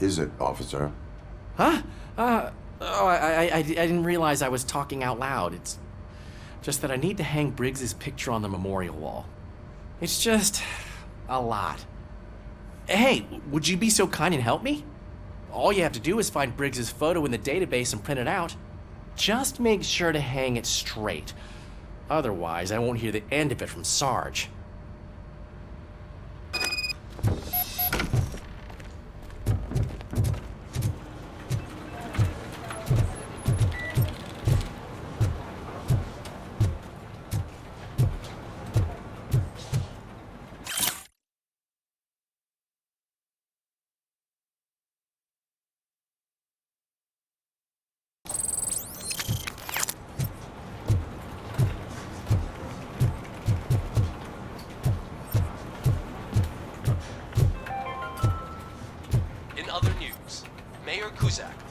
is it, officer? Huh? I didn't realize I was talking out loud. It's just that I need to hang Briggs's picture on the memorial wall. It's just a lot. Hey, would you be so kind and help me? All you have to do is find Briggs's photo in the database and print it out. Just make sure to hang it straight. Otherwise, I won't hear the end of it from Sarge.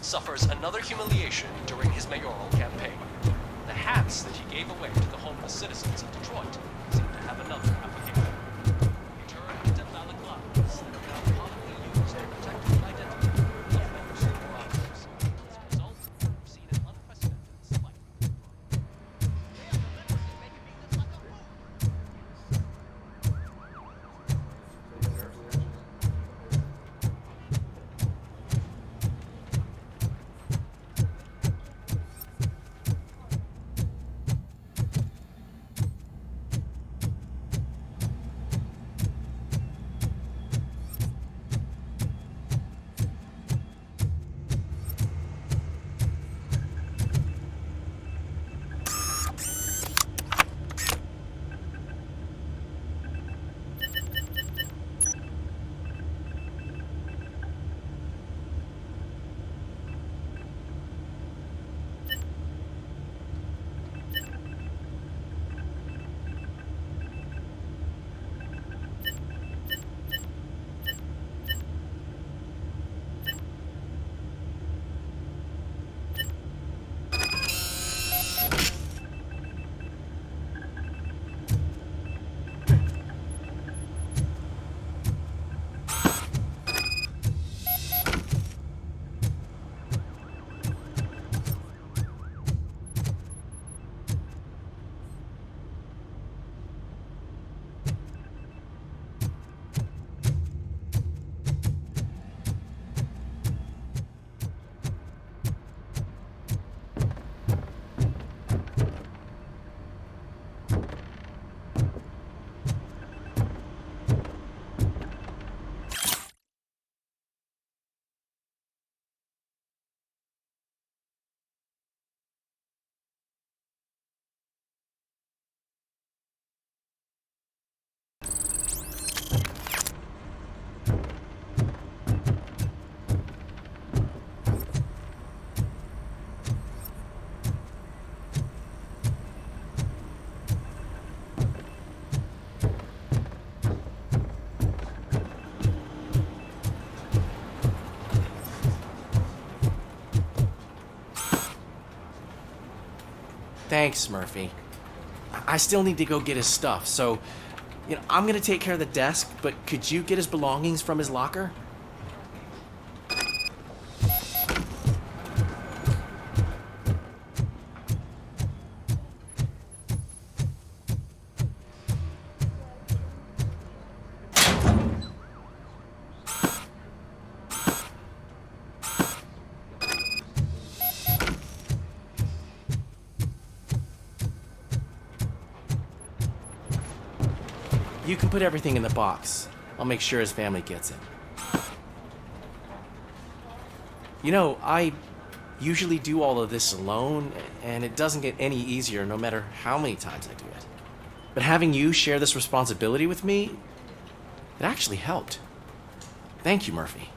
Suffers another humiliation during his mayoral campaign. The hats that he gave away to the homeless citizens of Detroit seem to have another application. He turned into balaclavas that are now commonly used to protect his identity of members of the others. As a result, we've seen an unprecedented spike. Thanks, Murphy. I still need to go get his stuff, so, I'm gonna take care of the desk, but could you get his belongings from his locker? You can put everything in the box. I'll make sure his family gets it. I usually do all of this alone, and it doesn't get any easier no matter how many times I do it. But having you share this responsibility with me, it actually helped. Thank you, Murphy.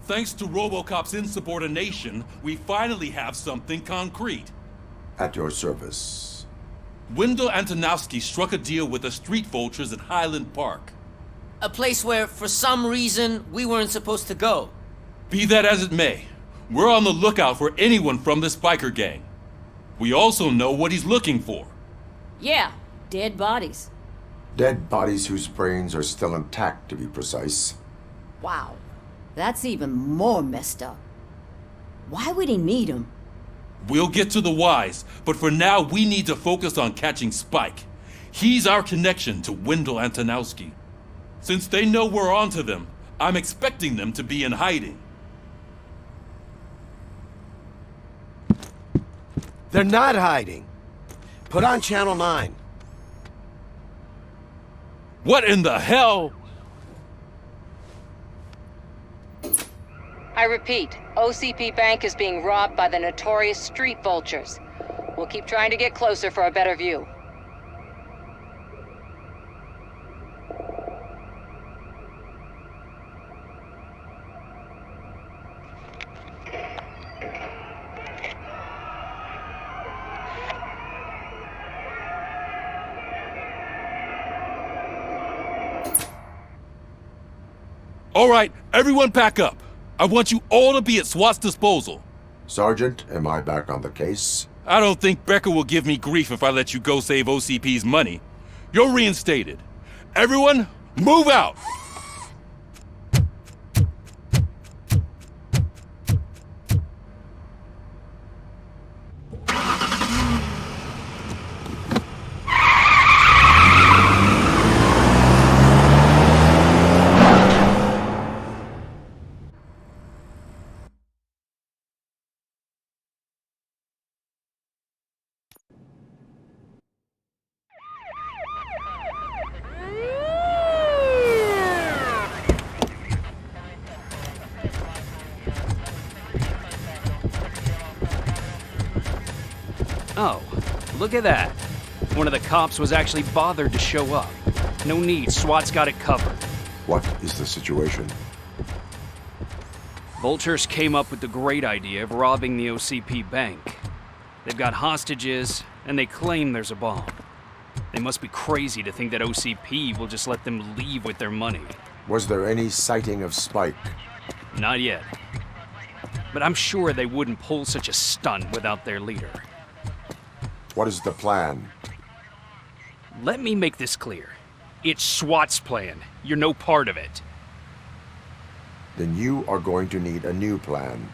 Thanks to RoboCop's insubordination, we finally have something concrete. At your service. Wendell Antonowski struck a deal with the street vultures at Highland Park. A place where, for some reason, we weren't supposed to go. Be that as it may, we're on the lookout for anyone from this biker gang. We also know what he's looking for. Yeah, dead bodies. Dead bodies whose brains are still intact, to be precise. Wow, that's even more messed up. Why would he need them? We'll get to the whys, but for now we need to focus on catching Spike. He's our connection to Wendell Antonowski. Since they know we're onto them, I'm expecting them to be in hiding. They're not hiding. Put on Channel 9. What in the hell? I repeat, OCP Bank is being robbed by the notorious street vultures. We'll keep trying to get closer for a better view. All right, everyone pack up. I want you all to be at SWAT's disposal. Sergeant, am I back on the case? I don't think Becker will give me grief if I let you go save OCP's money. You're reinstated. Everyone, move out! Oh, look at that. One of the cops was actually bothered to show up. No need, SWAT's got it covered. What is the situation? Vultures came up with the great idea of robbing the OCP bank. They've got hostages, and they claim there's a bomb. They must be crazy to think that OCP will just let them leave with their money. Was there any sighting of Spike? Not yet. But I'm sure they wouldn't pull such a stunt without their leader. What is the plan? Let me make this clear. It's SWAT's plan. You're no part of it. Then you are going to need a new plan.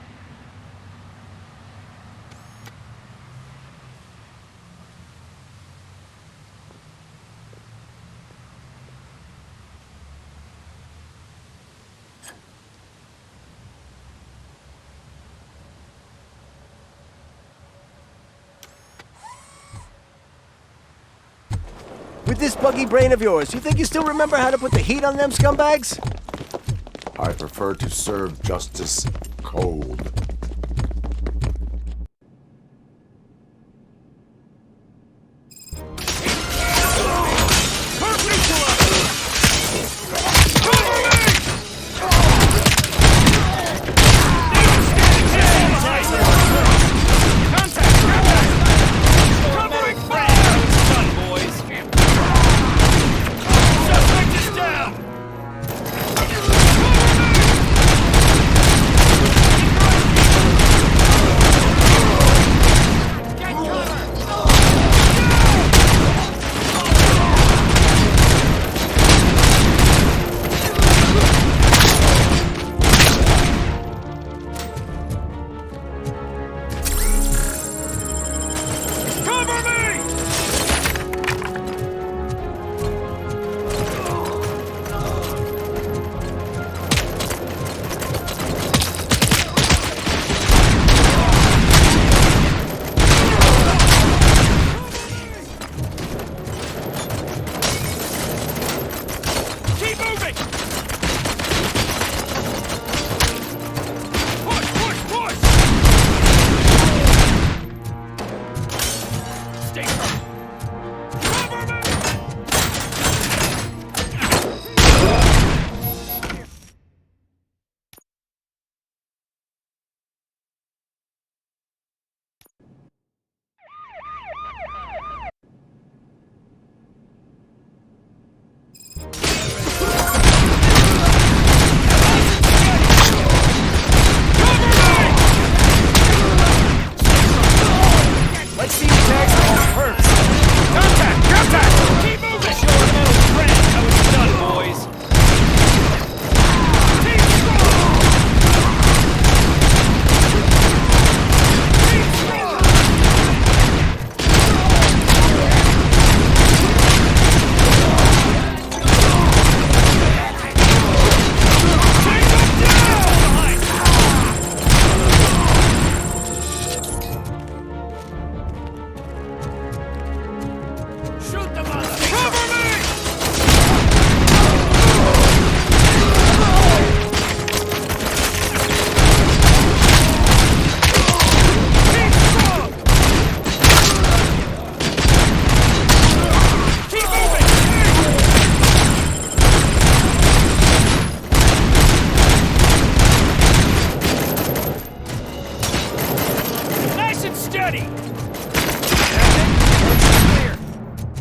With this buggy brain of yours, you think you still remember how to put the heat on them scumbags? I prefer to serve justice cold.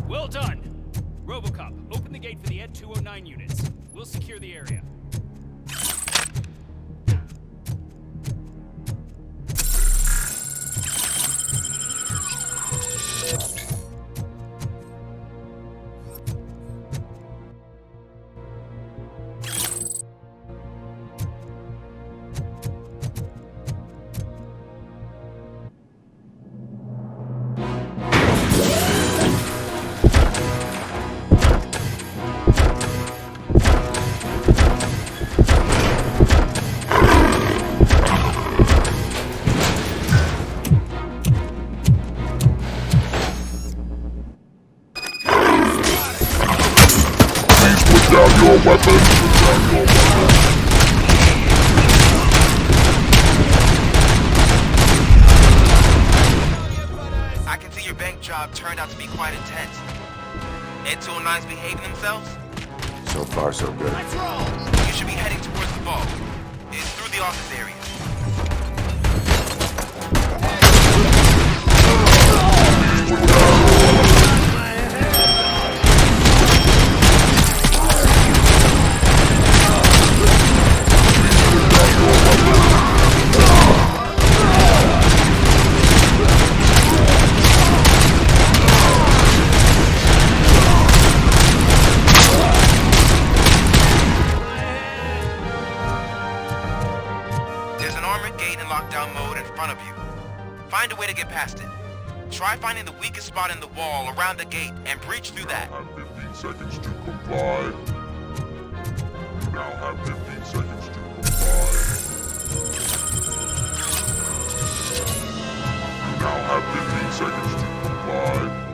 Well done. RoboCop, open the gate for the Ed 209 units. We'll secure the area. I can see your bank job turned out to be quite intense. Ed 209's behaving themselves? So far, so good. You should be heading towards the vault. It's through the office area. There's an armored gate in lockdown mode in front of you. Find a way to get past it. Try finding the weakest spot in the wall around the gate and breach through that. Have 15 seconds to comply. Now have 15 seconds to comply. Now have 15 seconds to comply.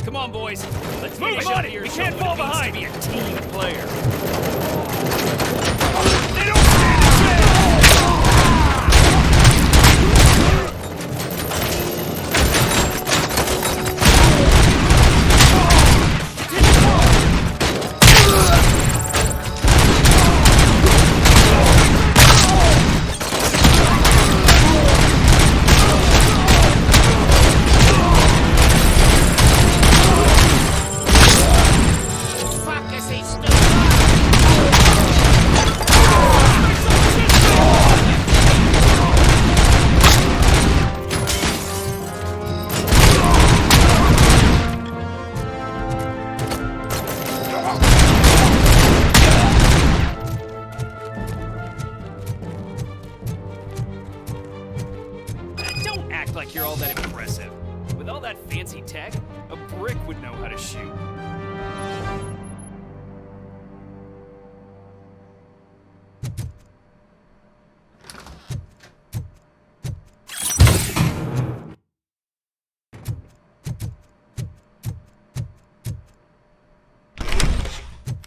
Come on, boys. Let's move on it. We can't fall behind. Be a team player. They don't stand a Don't act like you're all that impressive. With all that fancy tech, a brick would know how to shoot.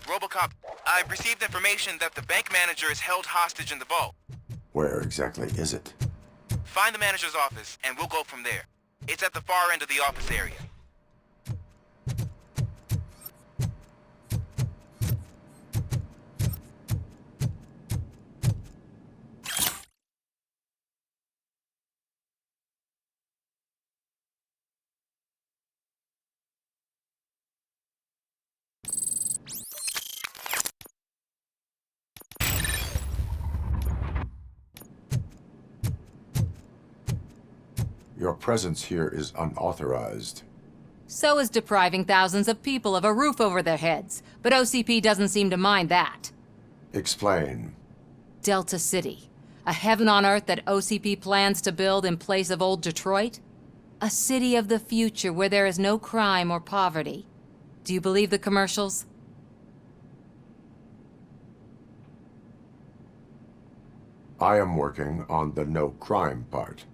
RoboCop, I've received information that the bank manager is held hostage in the vault. Where exactly is it? Find the manager's office, and we'll go from there. It's at the far end of the office area. Your presence here is unauthorized. So is depriving thousands of people of a roof over their heads. But OCP doesn't seem to mind that. Explain. Delta City. A heaven on earth that OCP plans to build in place of old Detroit? A city of the future where there is no crime or poverty. Do you believe the commercials? I am working on the no crime part.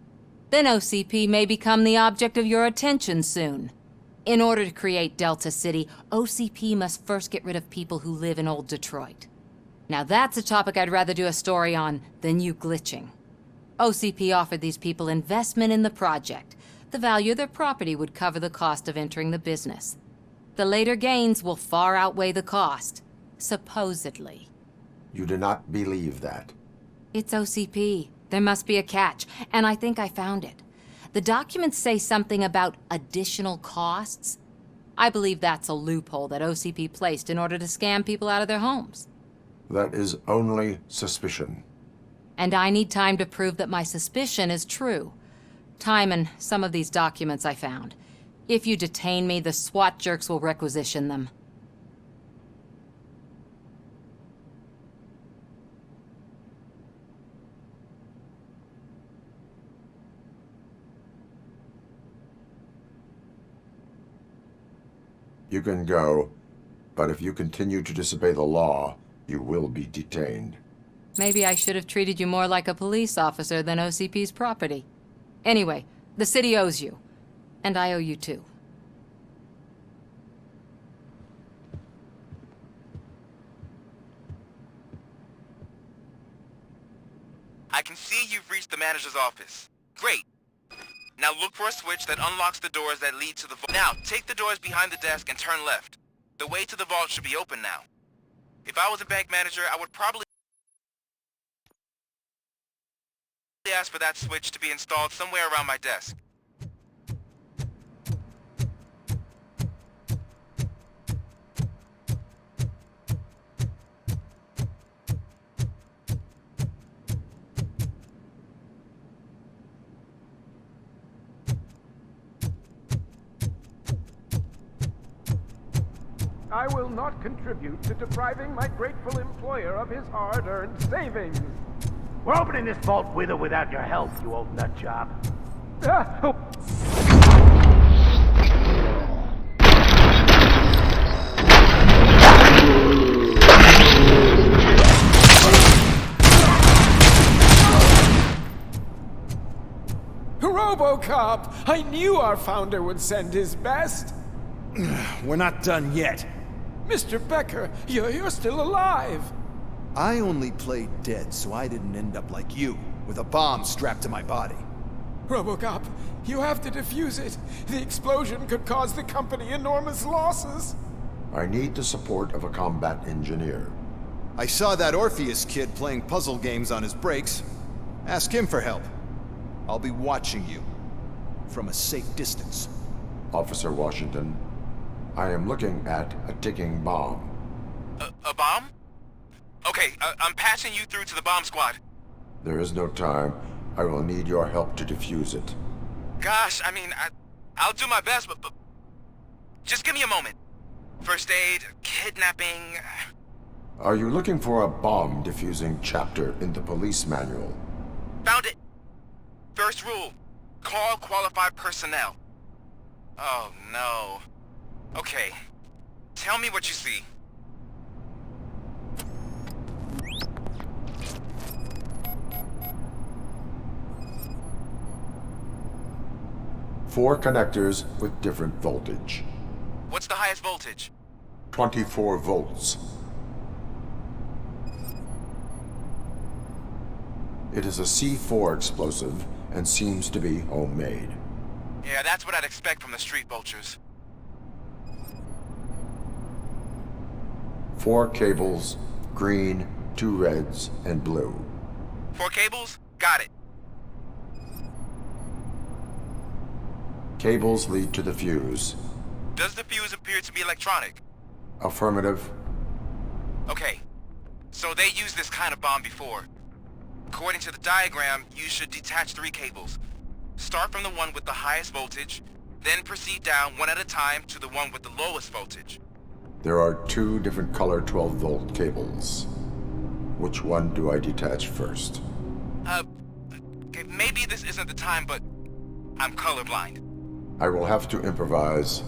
Then OCP may become the object of your attention soon. In order to create Delta City, OCP must first get rid of people who live in old Detroit. Now that's a topic I'd rather do a story on than you glitching. OCP offered these people investment in the project. The value of their property would cover the cost of entering the business. The later gains will far outweigh the cost, supposedly. You do not believe that. It's OCP. There must be a catch, and I think I found it. The documents say something about additional costs. I believe that's a loophole that OCP placed in order to scam people out of their homes. That is only suspicion. And I need time to prove that my suspicion is true. Time and some of these documents I found. If you detain me, the SWAT jerks will requisition them. You can go, but if you continue to disobey the law, you will be detained. Maybe I should have treated you more like a police officer than OCP's property. Anyway, the city owes you. And I owe you too. I can see you've reached the manager's office. Great. Now look for a switch that unlocks the doors that lead to the vault. Now, take the doors behind the desk and turn left. The way to the vault should be open now. If I was a bank manager, I would probably ask for that switch to be installed somewhere around my desk. I will not contribute to depriving my grateful employer of his hard-earned savings. We're opening this vault with or without your help, you old nut job. RoboCop! I knew our founder would send his best. We're not done yet. Mr. Becker, you're still alive. I only played dead so I didn't end up like you, with a bomb strapped to my body. RoboCop, you have to defuse it. The explosion could cause the company enormous losses. I need the support of a combat engineer. I saw that Orpheus kid playing puzzle games on his breaks. Ask him for help. I'll be watching you. From a safe distance. Officer Washington, I am looking at a ticking bomb. A bomb? Okay, I'm passing you through to the bomb squad. There is no time. I will need your help to defuse it. Gosh, I mean, I'll do my best, but just give me a moment. First aid, kidnapping... Are you looking for a bomb defusing chapter in the police manual? Found it. First rule, call qualified personnel. Oh, no. Okay, tell me what you see. Four connectors with different voltage. What's the highest voltage? 24 volts. It is a C4 explosive and seems to be homemade. Yeah, that's what I'd expect from the street vultures. 4 cables, green, 2 reds, and blue. 4 cables? Got it. Cables lead to the fuse. Does the fuse appear to be electronic? Affirmative. Okay, so they used this kind of bomb before. According to the diagram, you should detach 3 cables. Start from the one with the highest voltage, Then proceed down one at a time to the one with the lowest voltage. There are 2 different color 12-volt cables. Which one do I detach first? Okay, maybe this isn't the time, but I'm colorblind. I will have to improvise.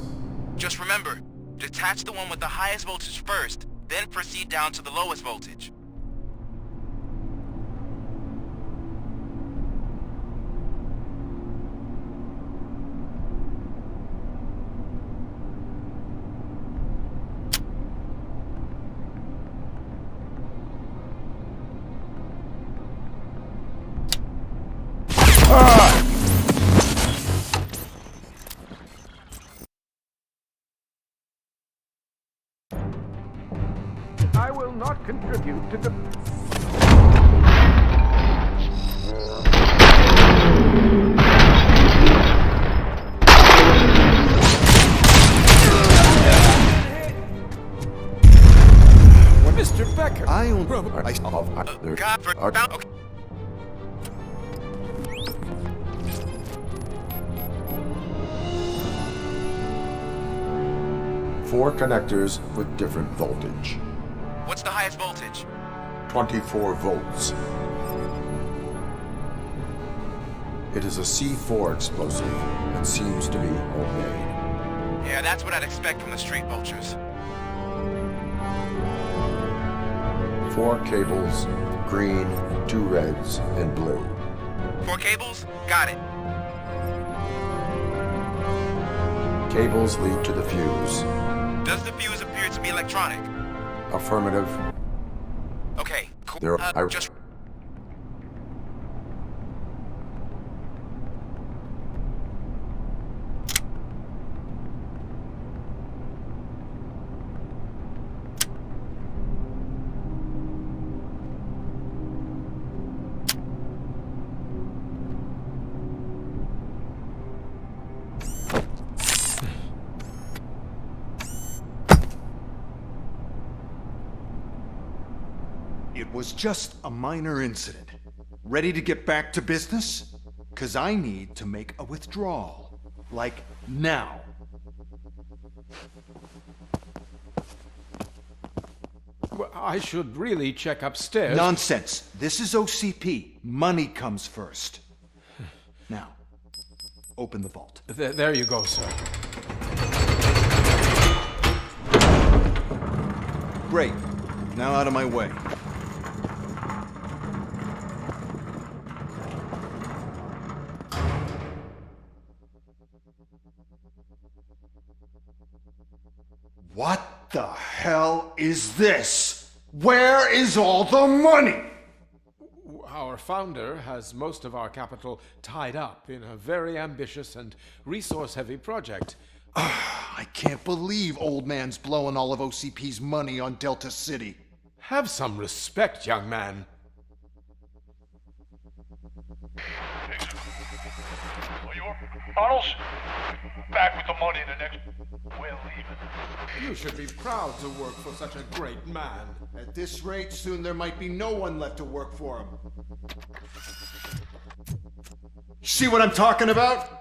Just remember, detach the one with the highest voltage first, then proceed down to the lowest voltage. I will not contribute to the... Mr. Becker! I own... God for... Okay. Four connectors with different voltage. What's the highest voltage? 24 volts. It is a C4 explosive and seems to be homemade. Yeah, that's what I'd expect from the street vultures. 4 cables, green, 2 reds, and blue. 4 cables? Got it. Cables lead to the fuse. Does the fuse appear to be electronic? Affirmative. Okay, cool. Just... It was just a minor incident. Ready to get back to business? 'Cause I need to make a withdrawal. Like, now. Well, I should really check upstairs. Nonsense. This is OCP. Money comes first. Now, open the vault. There you go, sir. Great. Now out of my way. What the hell is this? Where is all the money? Our founder has most of our capital tied up in a very ambitious and resource-heavy project. I can't believe old man's blowing all of OCP's money on Delta City. Have some respect, young man. Arnold's back with the money in the next... We're leaving. You should be proud to work for such a great man. At this rate, soon there might be no one left to work for him. See what I'm talking about?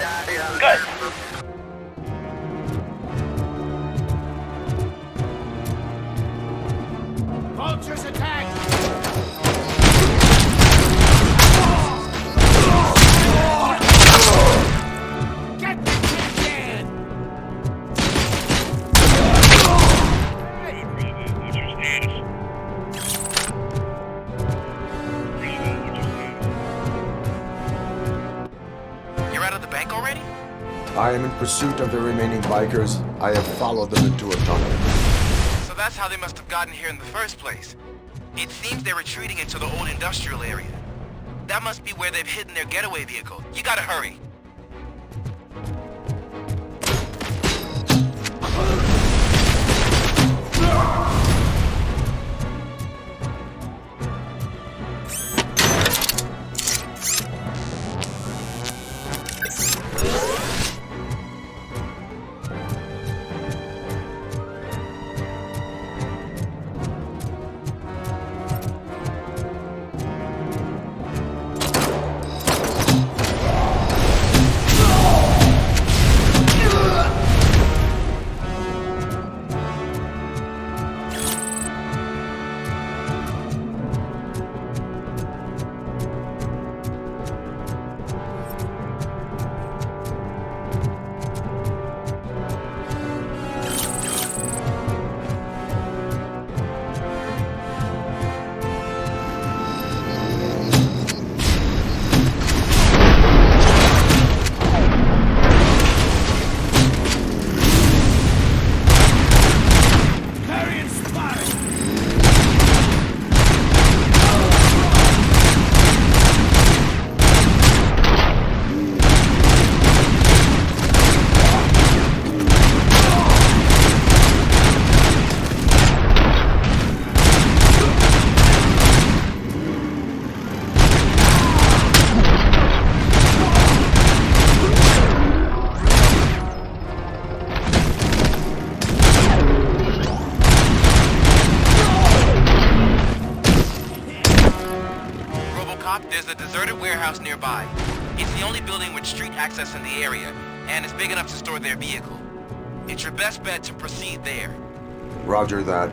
Good. Vultures attack! Get the kick in! You're out of the bank already? I am in pursuit of the remaining bikers. I have followed them into a tunnel. So that's how they must have gotten here in the first place. It seems they're retreating into the old industrial area. That must be where they've hidden their getaway vehicle. You gotta hurry. There's a deserted warehouse nearby. It's the only building with street access in the area, and it's big enough to store their vehicle. It's your best bet to proceed there. Roger that.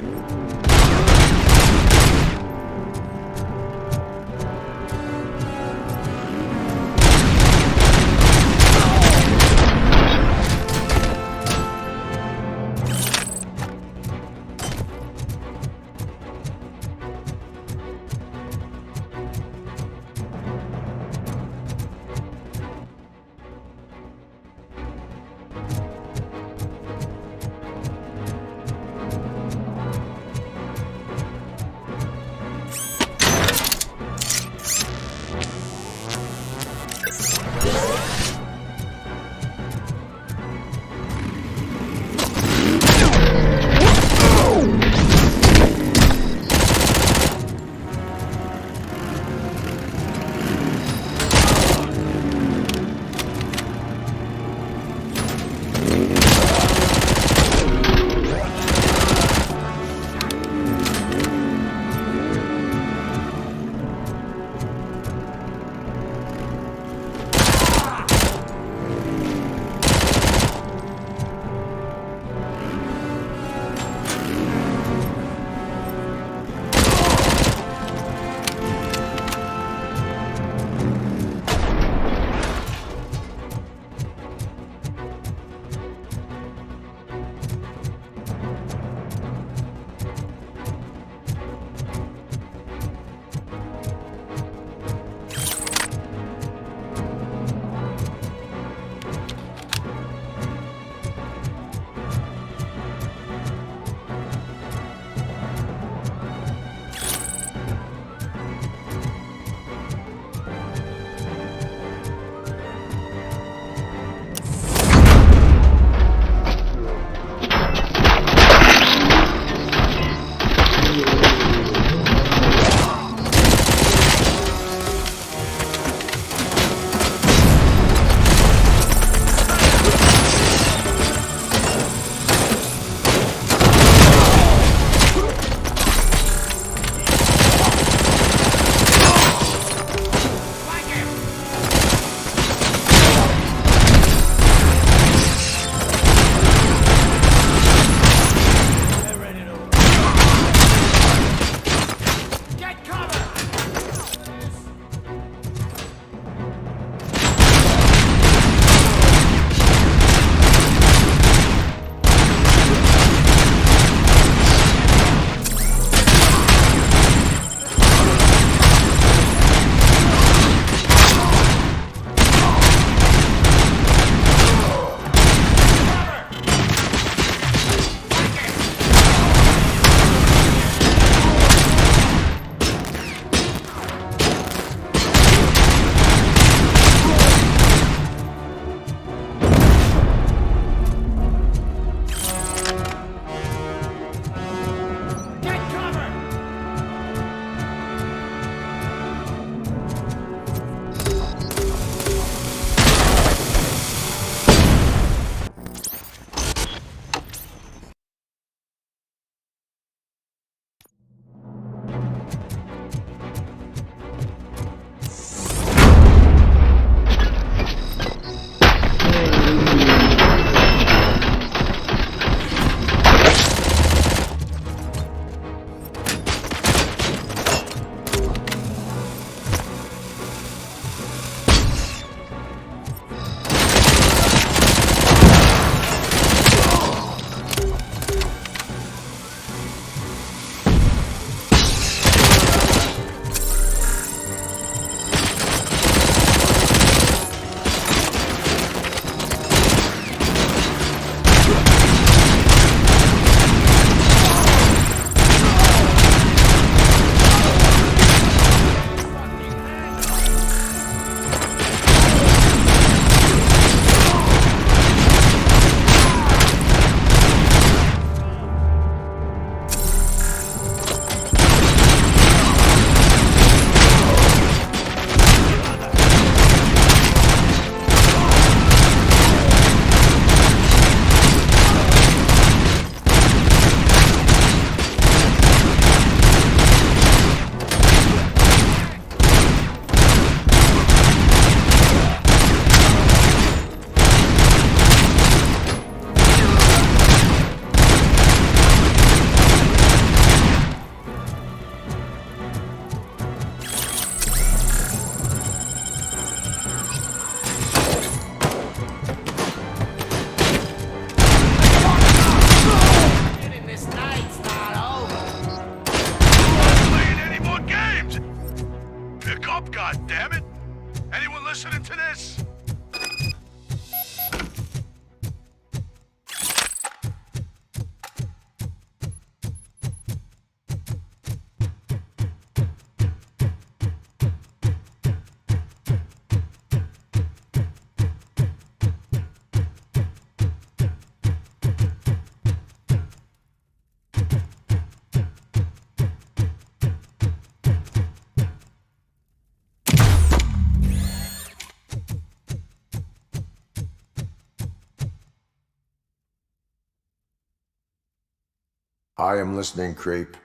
I am listening, creep.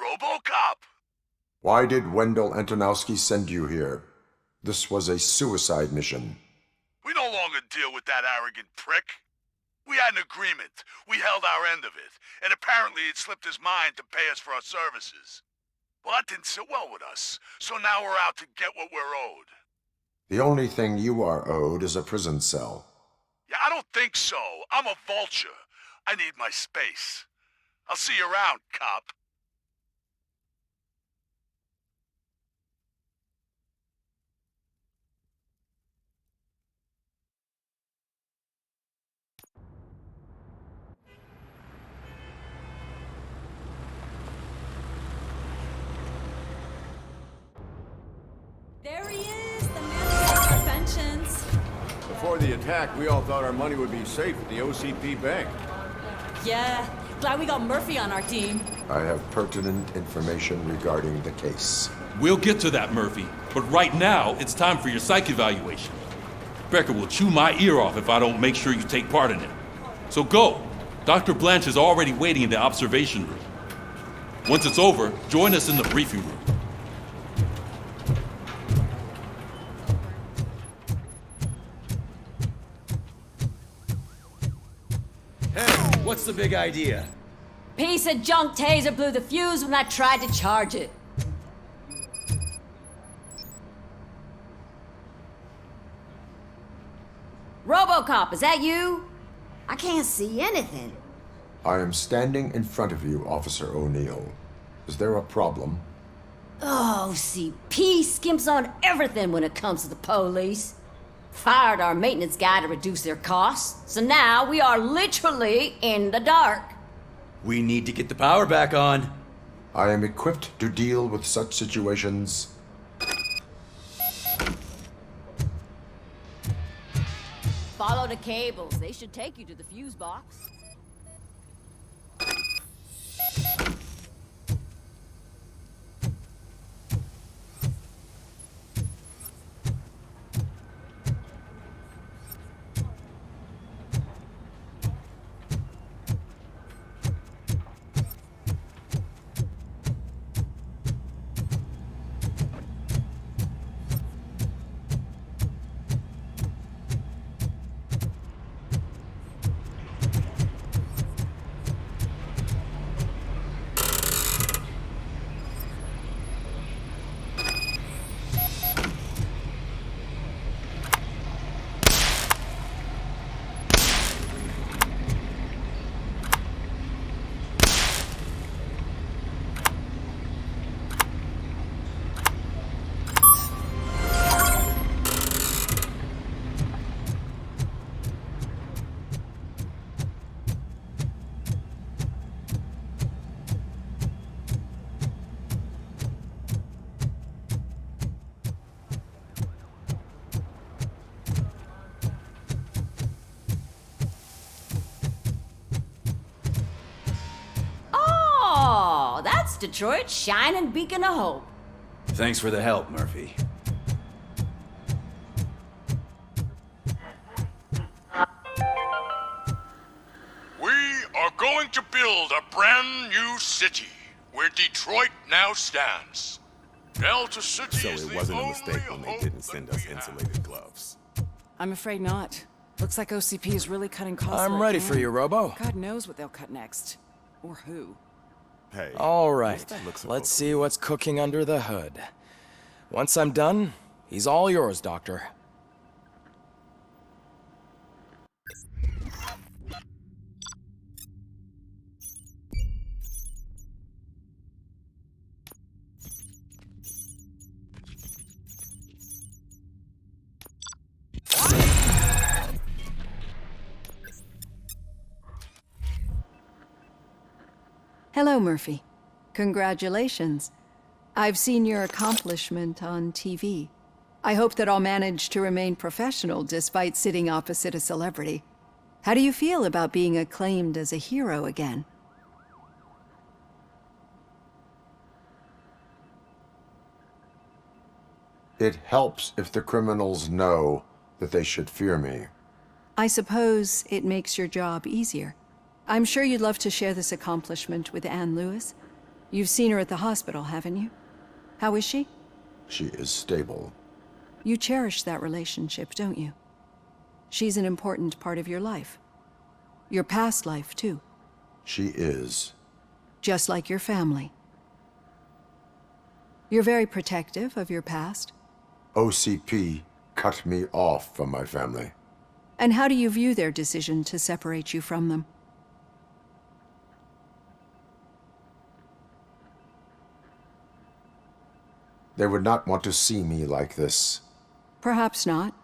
RoboCop! Why did Wendell Antonowski send you here? This was a suicide mission. We no longer deal with that arrogant prick. We had an agreement. We held our end of it. And apparently it slipped his mind to pay us for our services. Well, that didn't sit well with us. So now we're out to get what we're owed. The only thing you are owed is a prison cell. Yeah, I don't think so. I'm a vulture. I need my space. I'll see you around, cop. There he is, the man of our pensions. Before the attack, we all thought our money would be safe at the OCP bank. Yeah, glad we got Murphy on our team. I have pertinent information regarding the case. We'll get to that, Murphy. But right now, it's time for your psych evaluation. Becker will chew my ear off if I don't make sure you take part in it. So go. Dr. Blanche is already waiting in the observation room. Once it's over, join us in the briefing room. What's the big idea? Piece of junk taser blew the fuse when I tried to charge it. RoboCop, is that you? I can't see anything. I am standing in front of you, Officer O'Neill. Is there a problem? Oh, CP skimps on everything when it comes to the police. Fired our maintenance guy to reduce their costs, so now we are literally in the dark. We need to get the power back on. I am equipped to deal with such situations. Follow the cables. They should take you to the fuse box. That's Detroit's shining beacon of hope. Thanks for the help, Murphy. We are going to build a brand new city where Detroit now stands. Delta City So is it the wasn't a only mistake when they hope didn't send us insulated gloves. I'm afraid not. Looks like OCP is really cutting costs. I'm where it ready can. for you, Robo. God knows what they'll cut next. Or who. Hey. All right, let's see what's cooking under the hood. Once I'm done, he's all yours, Doctor. Hello, Murphy. Congratulations. I've seen your accomplishment on TV. I hope that I'll manage to remain professional despite sitting opposite a celebrity. How do you feel about being acclaimed as a hero again? It helps if the criminals know that they should fear me. I suppose it makes your job easier. I'm sure you'd love to share this accomplishment with Anne Lewis. You've seen her at the hospital, haven't you? How is she? She is stable. You cherish that relationship, don't you? She's an important part of your life. Your past life, too. She is. Just like your family. You're very protective of your past. OCP cut me off from my family. And how do you view their decision to separate you from them? They would not want to see me like this. Perhaps not.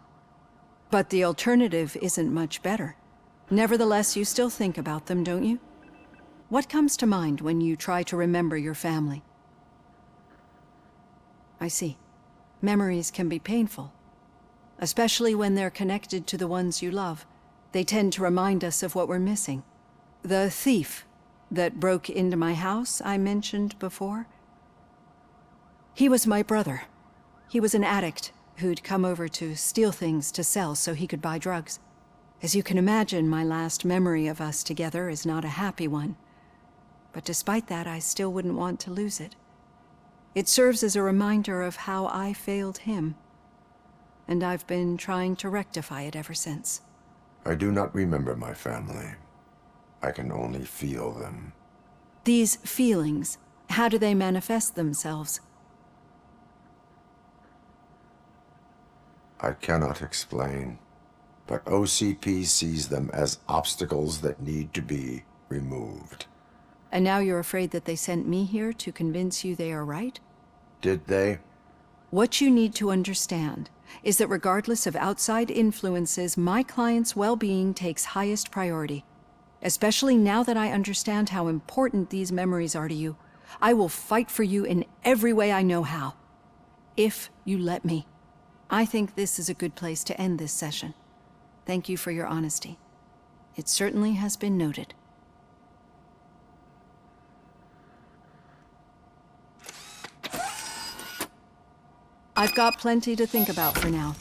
But the alternative isn't much better. Nevertheless, you still think about them, don't you? What comes to mind when you try to remember your family? I see. Memories can be painful. Especially when they're connected to the ones you love. They tend to remind us of what we're missing. The thief that broke into my house I mentioned before? He was my brother. He was an addict who'd come over to steal things to sell so he could buy drugs. As you can imagine, my last memory of us together is not a happy one. But despite that, I still wouldn't want to lose it. It serves as a reminder of how I failed him. And I've been trying to rectify it ever since. I do not remember my family. I can only feel them. These feelings, how do they manifest themselves? I cannot explain, but OCP sees them as obstacles that need to be removed. And now you're afraid that they sent me here to convince you they are right? Did they? What you need to understand is that regardless of outside influences, my client's well-being takes highest priority. Especially now that I understand how important these memories are to you. I will fight for you in every way I know how. If you let me. I think this is a good place to end this session. Thank you for your honesty. It certainly has been noted. I've got plenty to think about for now.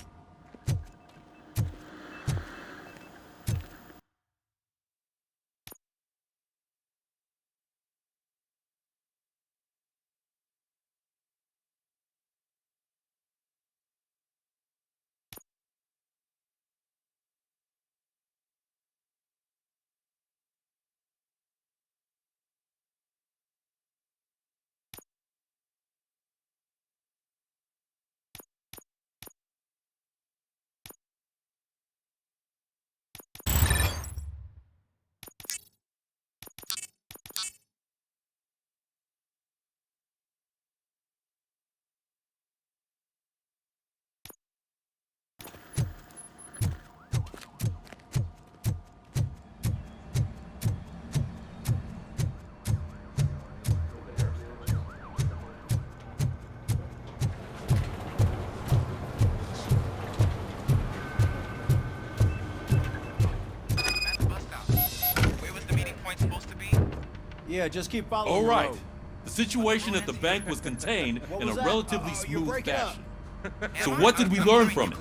Yeah, just keep following. All the right. road. The situation at the bank was contained in a was that? relatively You're smooth breaking up. fashion. So what did we learn from it?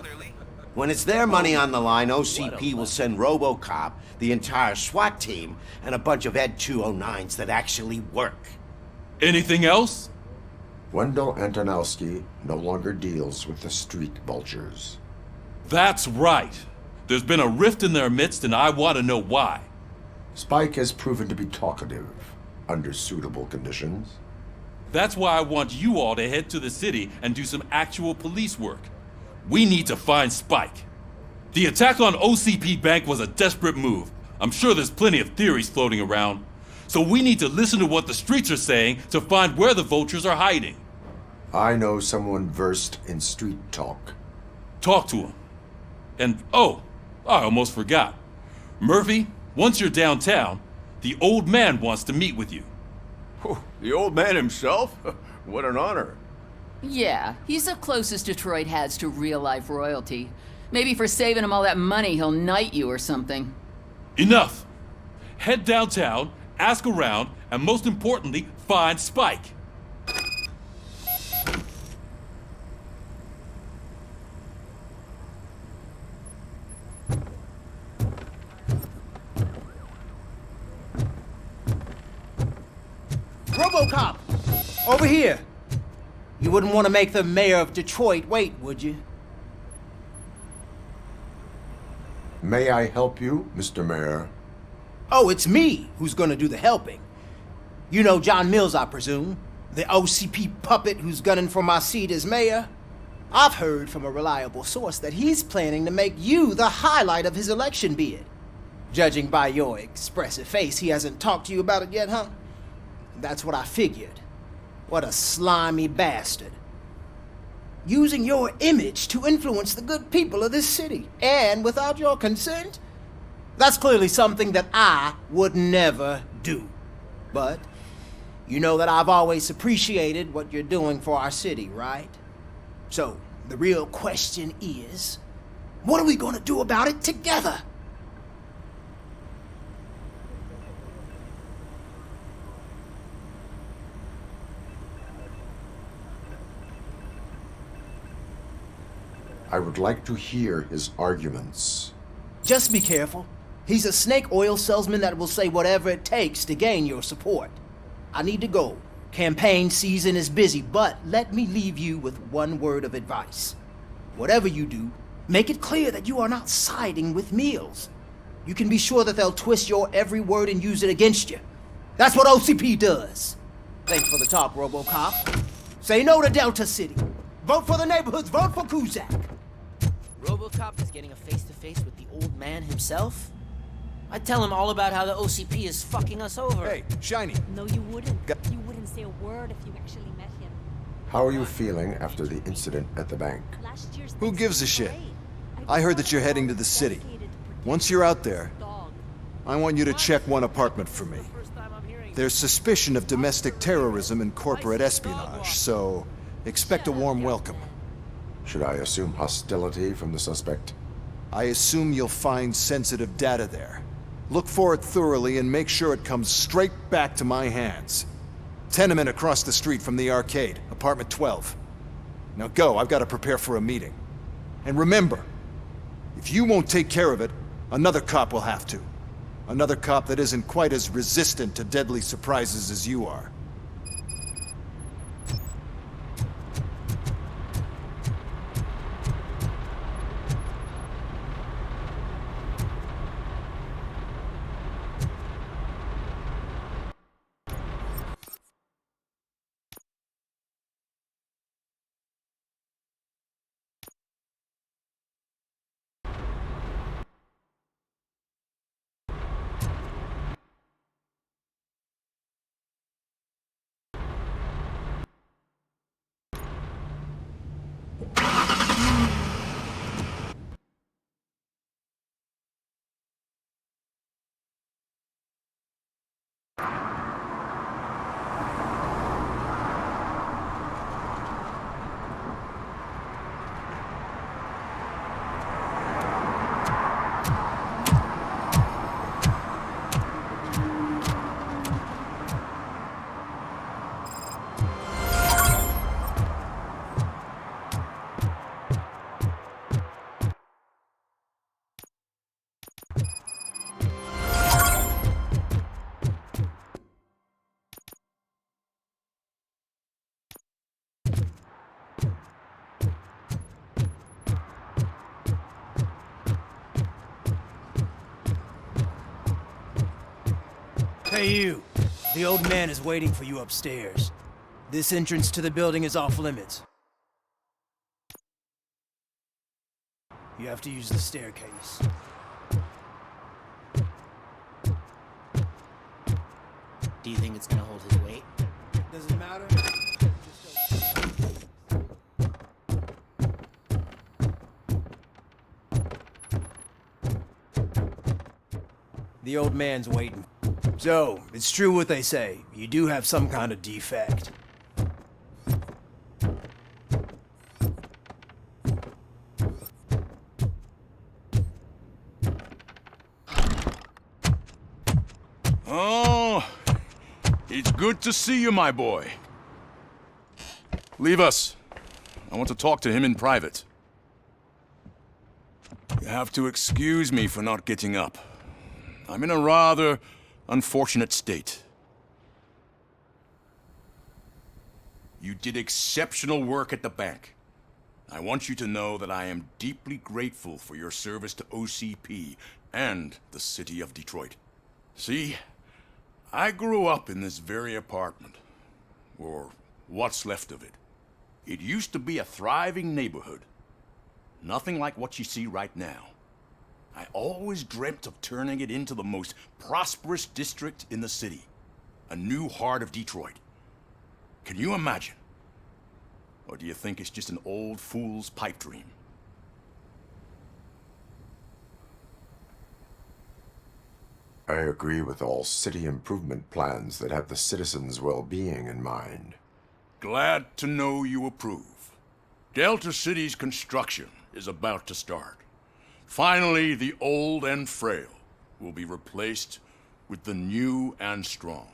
When it's their money on the line, OCP will send RoboCop, the entire SWAT team, and a bunch of Ed 209s that actually work. Anything else? Wendell Antonowski no longer deals with the street vultures. That's right. There's been a rift in their midst, and I want to know why. Spike has proven to be talkative under suitable conditions. That's why I want you all to head to the city and do some actual police work. We need to find Spike. The attack on OCP Bank was a desperate move. I'm sure there's plenty of theories floating around. So we need to listen to what the streets are saying to find where the vultures are hiding. I know someone versed in street talk. Talk to him. And, oh, I almost forgot. Murphy, once you're downtown, the old man wants to meet with you. The old man himself? What an honor. Yeah, he's the closest Detroit has to real-life royalty. Maybe for saving him all that money, he'll knight you or something. Enough! Head downtown, ask around, and most importantly, find Spike. RoboCop! Over here! You wouldn't want to make the mayor of Detroit wait, would you? May I help you, Mr. Mayor? Oh, it's me who's gonna do the helping. You know John Mills, I presume? The OCP puppet who's gunning for my seat as mayor? I've heard from a reliable source that he's planning to make you the highlight of his election bid. Judging by your expressive face, he hasn't talked to you about it yet, huh? That's what I figured. What a slimy bastard. Using your image to influence the good people of this city, and without your consent? That's clearly something that I would never do. But you know that I've always appreciated what you're doing for our city, right? So, the real question is, what are we gonna do about it together? I would like to hear his arguments. Just be careful. He's a snake oil salesman that will say whatever it takes to gain your support. I need to go. Campaign season is busy, but let me leave you with one word of advice. Whatever you do, make it clear that you are not siding with Mills. You can be sure that they'll twist your every word and use it against you. That's what OCP does. Thanks for the talk, RoboCop. Say no to Delta City. Vote for the neighborhoods. Vote for Kuzak. RoboCop is getting a face-to-face with the old man himself? I'd tell him all about how the OCP is fucking us over. Hey, Shiny. No, you wouldn't. You wouldn't say a word if you actually met him. How are you feeling after the incident at the bank? Who gives a shit? I heard that you're heading to the city. Once you're out there, I want you to check one apartment for me. There's suspicion of domestic terrorism and corporate espionage, so expect a warm welcome. Should I assume hostility from the suspect? I assume you'll find sensitive data there. Look for it thoroughly and make sure it comes straight back to my hands. Tenement across the street from the arcade, apartment 12. Now go, I've got to prepare for a meeting. And remember, if you won't take care of it, another cop will have to. Another cop that isn't quite as resistant to deadly surprises as you are. Hey you, the old man is waiting for you upstairs. This entrance to the building is off limits. You have to use the staircase. Do you think it's gonna hold his weight? Does it matter? The old man's waiting. So, it's true what they say. You do have some kind of defect. Oh, it's good to see you, my boy. Leave us. I want to talk to him in private. You have to excuse me for not getting up. I'm in a rather unfortunate state. You did exceptional work at the bank. I want you to know that I am deeply grateful for your service to OCP and the city of Detroit. See, I grew up in this very apartment, or what's left of it. It used to be a thriving neighborhood. Nothing like what you see right now. I always dreamt of turning it into the most prosperous district in the city. A new heart of Detroit. Can you imagine? Or do you think it's just an old fool's pipe dream? I agree with all city improvement plans that have the citizens' well-being in mind. Glad to know you approve. Delta City's construction is about to start. Finally, the old and frail will be replaced with the new and strong.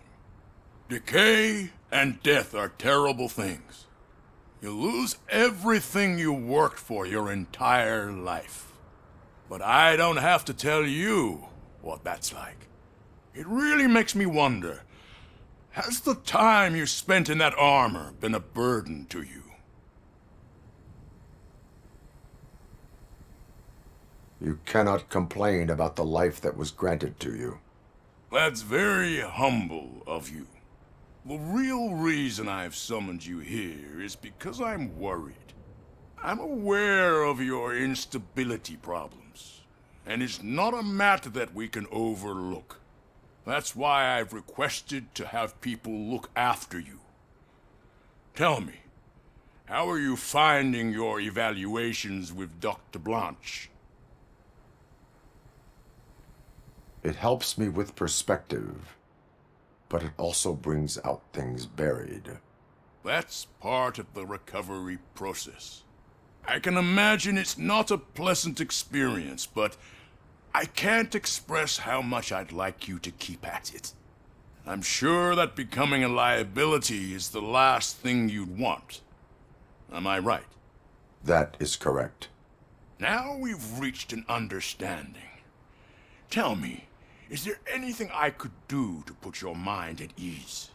Decay and death are terrible things. You lose everything you worked for your entire life. But I don't have to tell you what that's like. It really makes me wonder, has the time you spent in that armor been a burden to you? You cannot complain about the life that was granted to you. That's very humble of you. The real reason I've summoned you here is because I'm worried. I'm aware of your instability problems, and it's not a matter that we can overlook. That's why I've requested to have people look after you. Tell me, how are you finding your evaluations with Dr. Blanche? It helps me with perspective, but it also brings out things buried. That's part of the recovery process. I can imagine it's not a pleasant experience, but I can't express how much I'd like you to keep at it. I'm sure that becoming a liability is the last thing you'd want. Am I right? That is correct. Now we've reached an understanding. Tell me, is there anything I could do to put your mind at ease?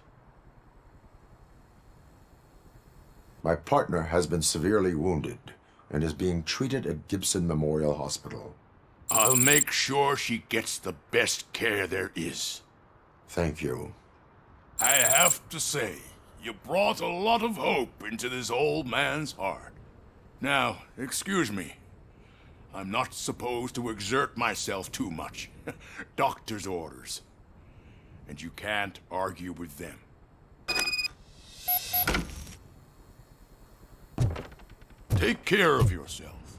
My partner has been severely wounded and is being treated at Gibson Memorial Hospital. I'll make sure she gets the best care there is. Thank you. I have to say, you brought a lot of hope into this old man's heart. Now, excuse me. I'm not supposed to exert myself too much. Doctor's orders. And you can't argue with them. Take care of yourself.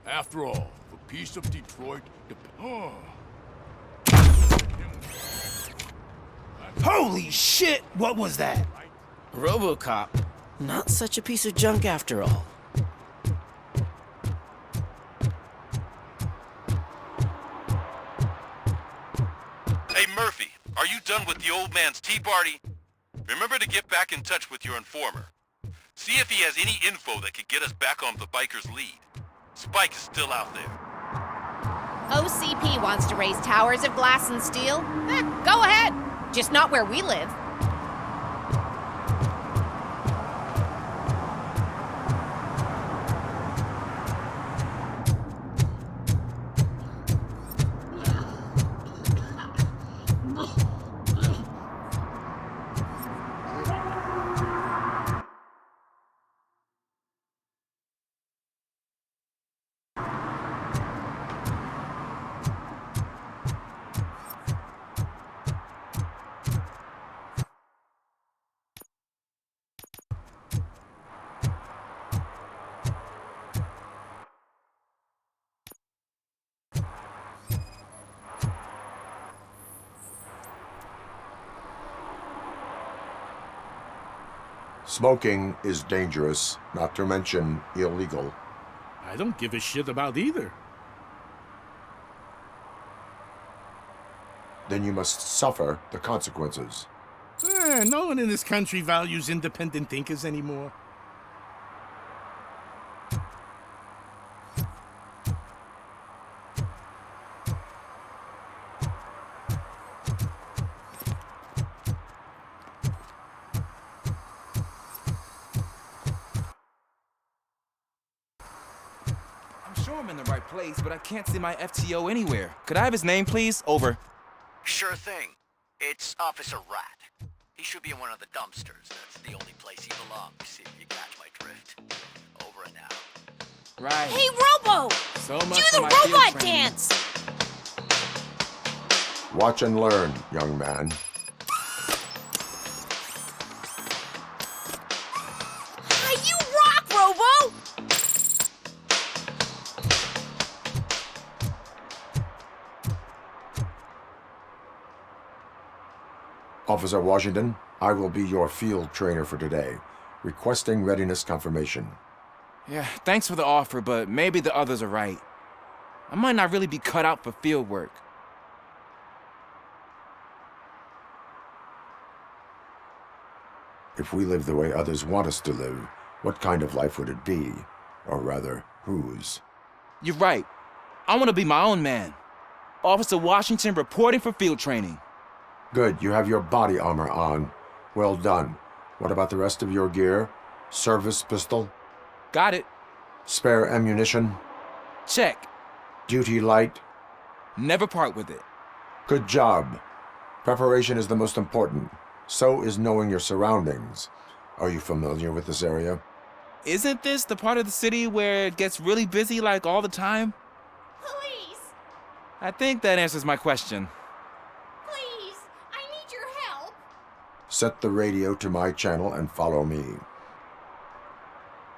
After all, the peace of Detroit Holy shit! What was that? RoboCop. Not such a piece of junk after all. Hey, Murphy, are you done with the old man's tea party? Remember to get back in touch with your informer. See if he has any info that could get us back on the biker's lead. Spike is still out there. OCP wants to raise towers of glass and steel? Go ahead. Just not where we live. Smoking is dangerous, not to mention illegal. I don't give a shit about either. Then you must suffer the consequences. No one in this country values independent thinkers anymore. I'm in the right place, but I can't see my FTO anywhere. Could I have his name, please? Over. Sure thing. It's Officer Rat. He should be in one of the dumpsters. That's the only place he belongs, if you catch my drift. Over and out. Right. Hey, Robo! So much Do for the my field robot training. dance! Watch and learn, young man. You rock, Robo! Officer Washington, I will be your field trainer for today. Requesting readiness confirmation. Yeah, thanks for the offer, but maybe the others are right. I might not really be cut out for field work. If we live the way others want us to live, what kind of life would it be? Or rather, whose? You're right. I want to be my own man. Officer Washington reporting for field training. Good, you have your body armor on. Well done. What about the rest of your gear? Service pistol? Got it. Spare ammunition? Check. Duty light? Never part with it. Good job. Preparation is the most important. So is knowing your surroundings. Are you familiar with this area? Isn't this the part of the city where it gets really busy like all the time? Please, I think that answers my question. please, I need your help. Set the radio to my channel and follow me.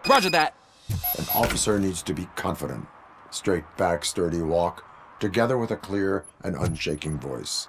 Roger that. An officer needs to be confident. Straight back, sturdy walk, together with a clear and unshaking voice.